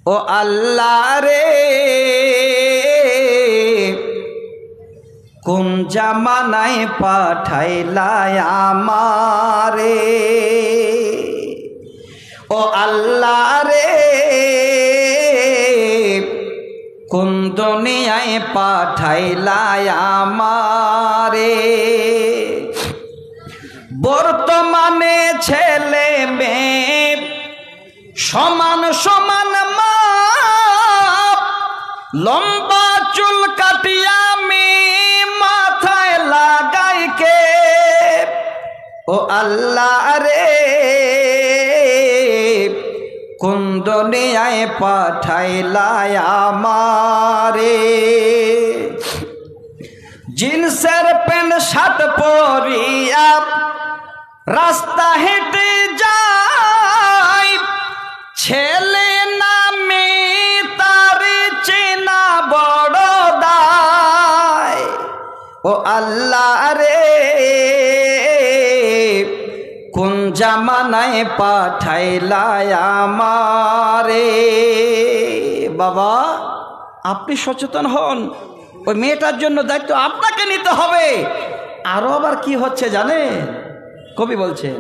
ও আল্লাহ রে কোন জামানায় পাঠাইলা আমারে, ও আল্লাহ রে কোন দুনিয়ায় পাঠাইলা আমারে। বর্তমানে ছেলে মেয়ে সমান সমান মাপ, লম্বা চুল কাটিয়া আমি মাথায় লাগাই কে, ও আল্লাহ রে কোন দুনিয়ায় পাঠাইলা আমারে। জিন্সের প্যান্ট শার্ট পরিয়া রাস্তা হেঁটে যাই, ছেলে নামে তার চেনা বড় দায়, ও আল্লাহ রে কোন জামানায় পাঠাইলা আমারে। বাবা আপনি সচেতন হন, ওই মেয়েটার জন্য দায়িত্ব আপনাকে নিতে হবে। আরো আবার কি হচ্ছে জানেন, কবি বলছেন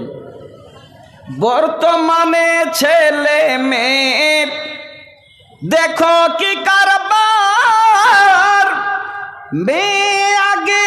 বর্তমানে ছেলে মেয়ে দেখো কি কারবার, মেয়ে আগে